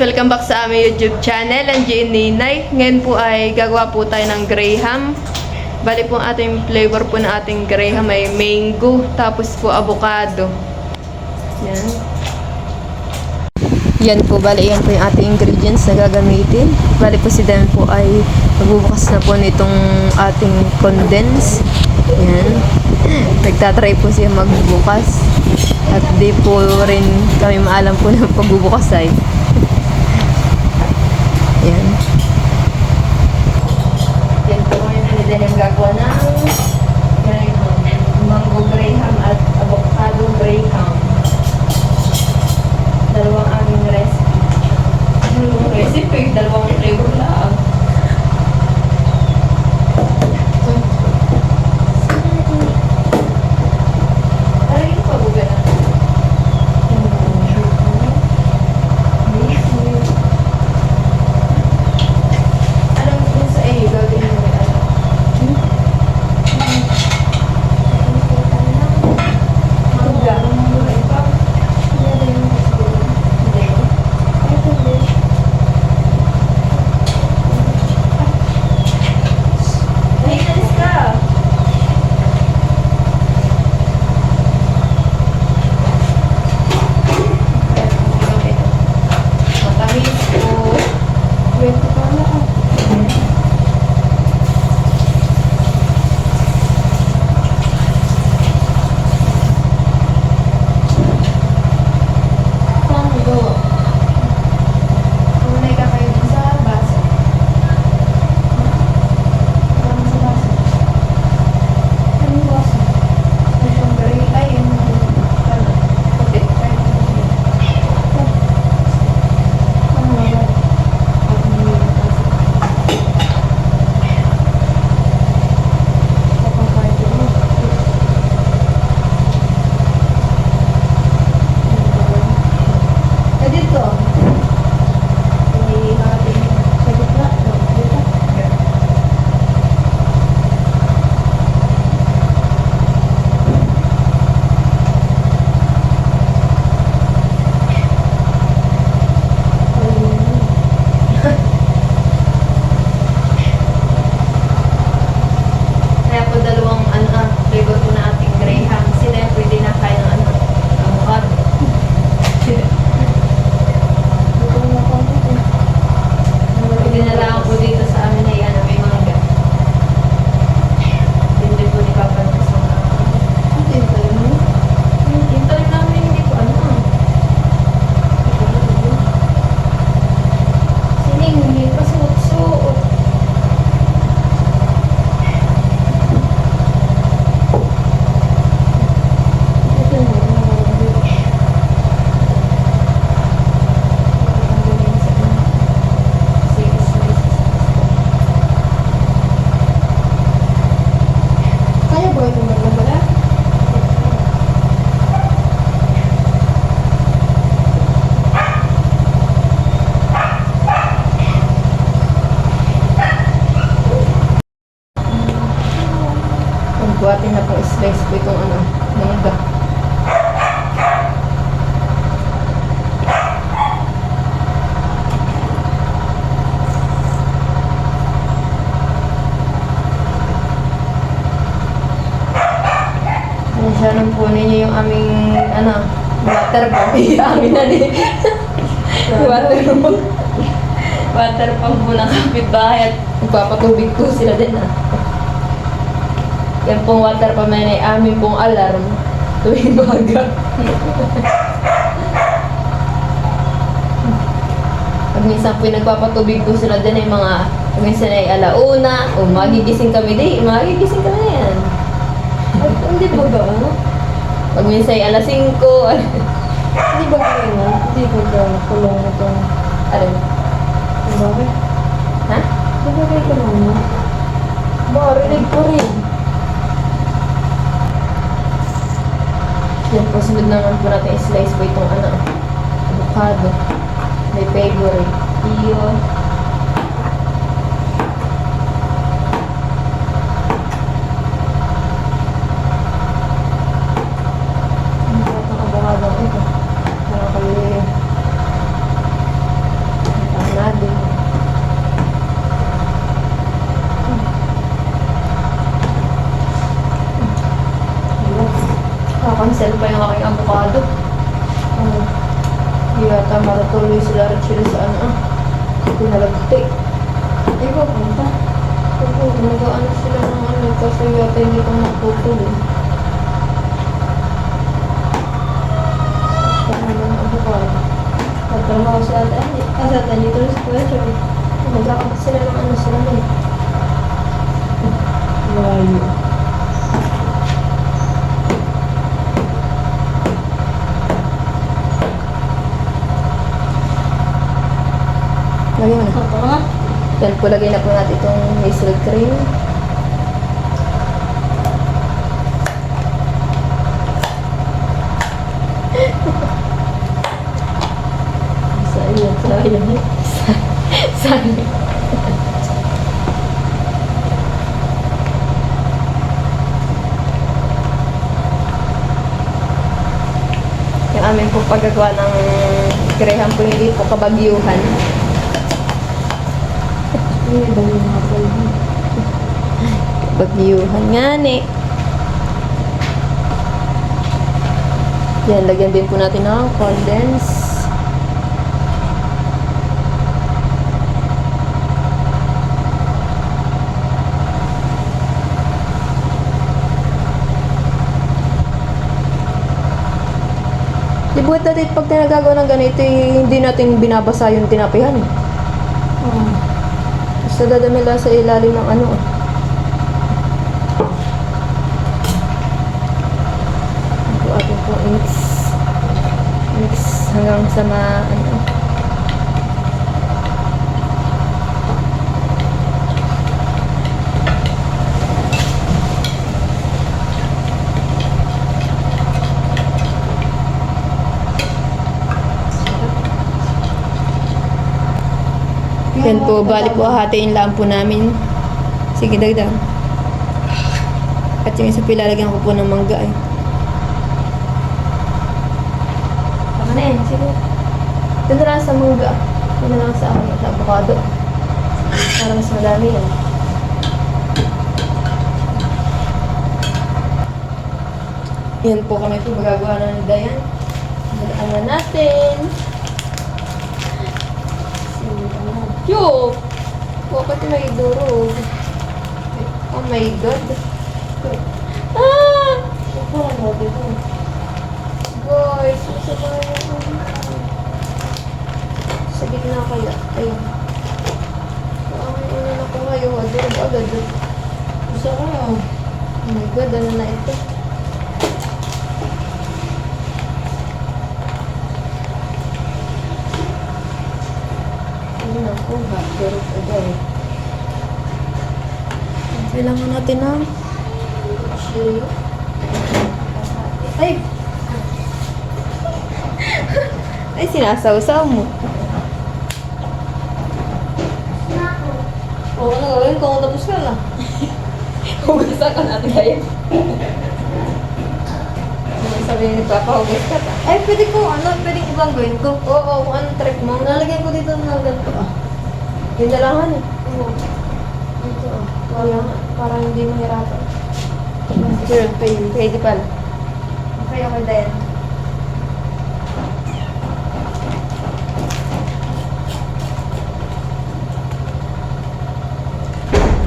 Welcome back sa aming YouTube channel, Angie and Ninay. Ngayon po ay gagawa po tayo ng graham. Bali po ang ating flavor po ng ating graham ay mango, tapos po avocado. Yan. Yan po, bali yan po yung ating ingredients na gagamitin. Bali po si Dan po ay magbubukas na po nitong ating condense. Yan. Nagtatry po siya magbubukas. At di po rin kami maalam po ng pagbubukas ay. Yan. Yan po ngayon ni Dan yung gagawa ng mango graham at avocado graham. Dalawang aming recipe. Dalawang flavor lang. Buhatin na po slice po itong mangga. Masyadong po ninyo yung aming water pump. Amin na din. Water pump po ng kapitbahay at magpapatubig po sila din Yan pong water pa man ay amin pong alarm tuwing baga. Pag minsan po nagpapatubig po sila din ay pag minsan ay alauna o magigising kami magigising kami na yan. At hindi ba Pag minsan ay alas 5. Hindi ba Hindi ba kulong itong alin? Bakit? Ha? Hindi ba kayo kulong mo? Rinig ko rin. Yan po, sunod naman po natin i-slice po itong avocado. May favorite. Iyo. Ang avocado ito. Nakakalimutan. yata matutuloy sila rin sila sa ano pinalagti. Ay, pupunta. Oo, nag-ano sila ng ano, kasi yata hindi ko matutuloy. Paano ang abukal? Tatrabaho si ate. Sa ate, dito rin sa kuya, sabi. Magkakapit sila ng ano sila na eh. Layo. Lagyan mo na. Ito nga. Yan po, lagay na po natin itong hazel cream. Sayang, sayang. Sayang. Yung amin po paggagawa ng graham po hindi po kabagyuhan. Hindi ba yung mga pwede? Bagyuhan nga ni. Yan, lagyan din po natin ng condense. Di buhat natin pag tinagagawa ng ganito, hindi natin binabasa yung tinapihan. Oo. Basta dadami lang sa ilalim ng ano. Ito atin po mix hanggang sa ano. Yan po, bali po hatiin lang po namin. Sige, dagdag. At yung isa pilalagyan ko po ng mangga eh. Tama na yan, sige. Ito na lang sa mangga. Ito na lang sa akin, sa avocado. Para mas madami yan. Yan po kami po magagawa na ni Dayan. Magaan na natin. Yo! Bakit may durog? Oh my God. Ah! Ano dito? Guys, isa ba yung sa gitna kaya? Ayun. Ay, ano na ko ngayon? Durog agad. Isa ka na. Oh my God, ano na ito? Ayun ako, durog agad. Kailangan natin ng chili. Ay! Ay, sinasawsaw mo. Oo, ano gawin ko? Tapos ka na. Hugasan ka natin kayo. Sabihin ni Papa, hugas ka ta. Ay, pwede ko, pwede ibang gawin ko. Oo, kung anong trick mo. Nalagyan ko dito ng ganito ah. Yun na lang han eh. Oo. Dito ah. Wala nga. Parang hindi mahirapan. Sure, pwede pala. Okay, okay din.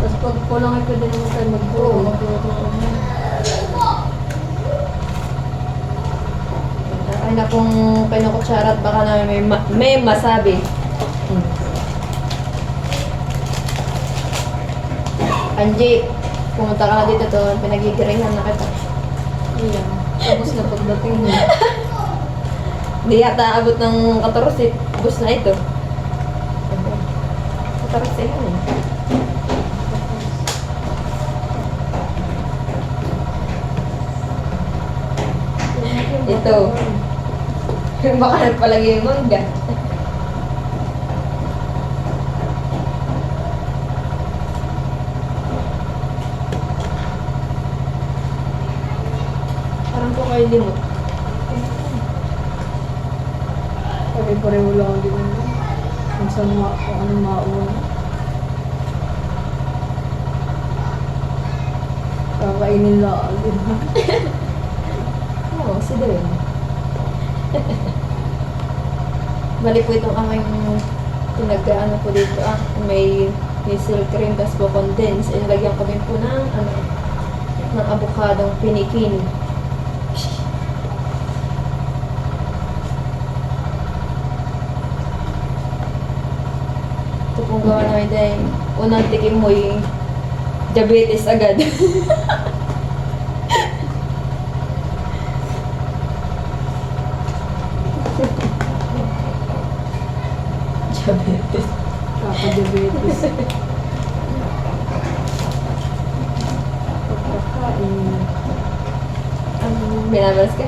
Tapos pag kulang ay pwede naman tayo magbuo. Oo. Magluto ko na. Ay na kung kinukutsara at baka namin may masabi. Angie, pumunta ka na dito to. Pinagigiringan na kita. Iya. Tapos na pagdating mo. Hindi yata abot ng 14. Bus na ito. 14 yun eh. Ito. Baka nagpalagay yung mangga. Parang po kayo limot. Pare-pareho lang din naman. Kung saan kung anong mauna. Kakainin lang din. Oo, si Dren. Bali po itong aking pinag-ano po dito may hazel cream, tapos po condense. Inilagyan ko din po ng ng avocadong pinikin. Ito pong gawa namin dahil unang tikim mo yung diabetes agad. Diabetes. Kaka-diabetes. Pagkakain. Binabalas ka?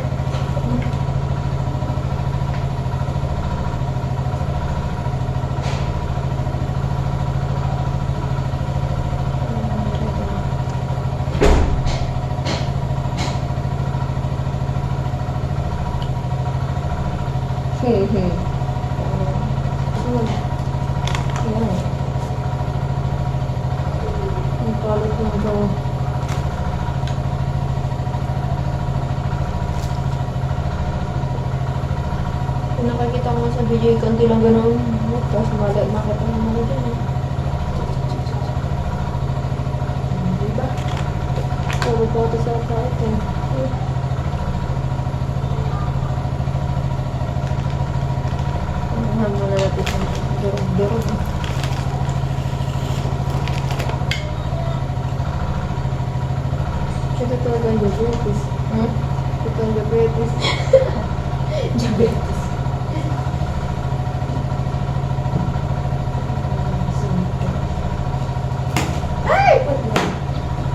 Yan. Ang palit ng gawa. Kung nakakita ko sa video, yung kanti lang ganun. Tapos makita mo mga dyan. Diba? Puro po ito sa kahit eh. Unahan muna natin sa durog-durog. Ito talaga ang diabetes. Hmm? Ito ang diabetes. Diabetes. Ay!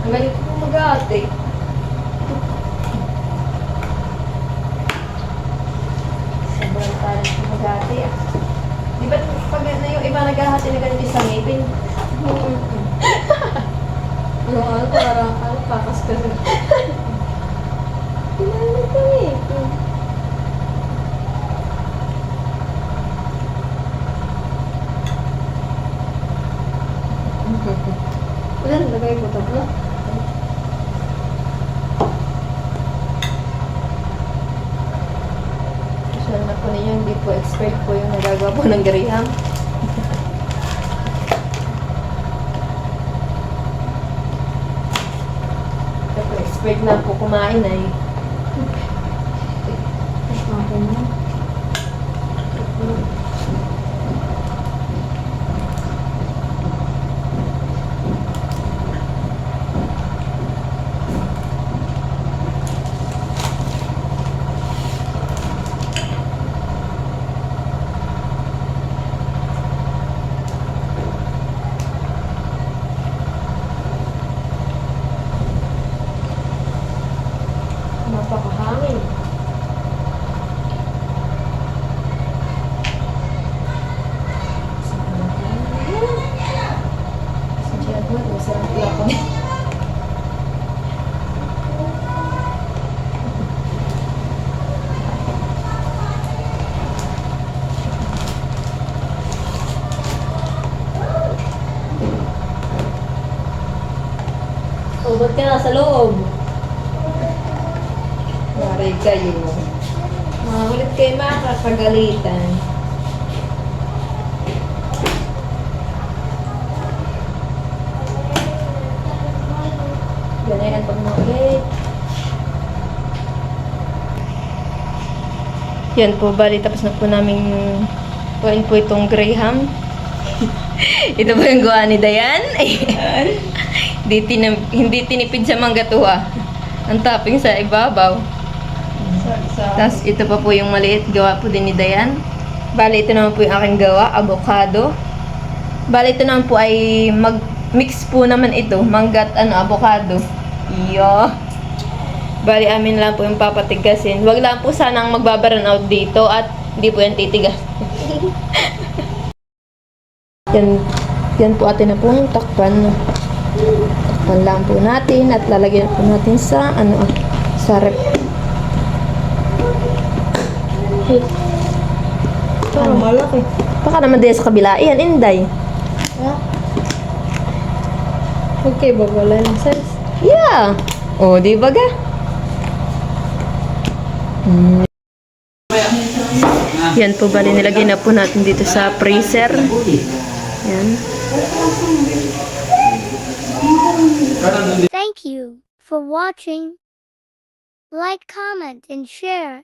Ang galing ko mag-ate. Sobrang talas ko mag-ate Di ba pag na yung iba naghahati na ganito sa ngipin? Parang kakas ka rin. Pinanay ko ngipin. Wala, lagay mo tabla. Sure na po ninyo, hindi po expert po yung nagagawa po ng Graham. Ito po, expert na po kumain ay. Okay na. Napakahangin. Si Jedward, masarap pala ko. Oh, ba't ka nasa loob? Maray kayo. Mga ulit kayo makakagalitan. Ganayan pag maulit. Yan po, bali tapos na po namin kuhain po itong Graham. Ito po yung gawa ni Dayan. Hindi tinipid sa manggatuwa. Ang topping sa ibabaw. Tapos ito pa po yung maliit, gawa po din ni Dayan. Bali ito naman po yung aking gawa, avocado. Bali ito naman po ay mag-mix po naman ito, manggat avocado. Iyo. Bali amin lang po yung papatigasin. Wag lang po sanang magbabaran out dito at hindi po yan titigas. yan po atin na pong takpan. Takpan lang po natin at lalagyan po natin sa sa rep. Parang malaki. Baka naman din sa kabila. Iyan, Inday. Ha? Okay ba? Wala yung size? Yeah. O, di ba ga? Yan po bali, nilagay na po natin dito sa freezer. Yan. Thank you for watching. Like, comment, and share.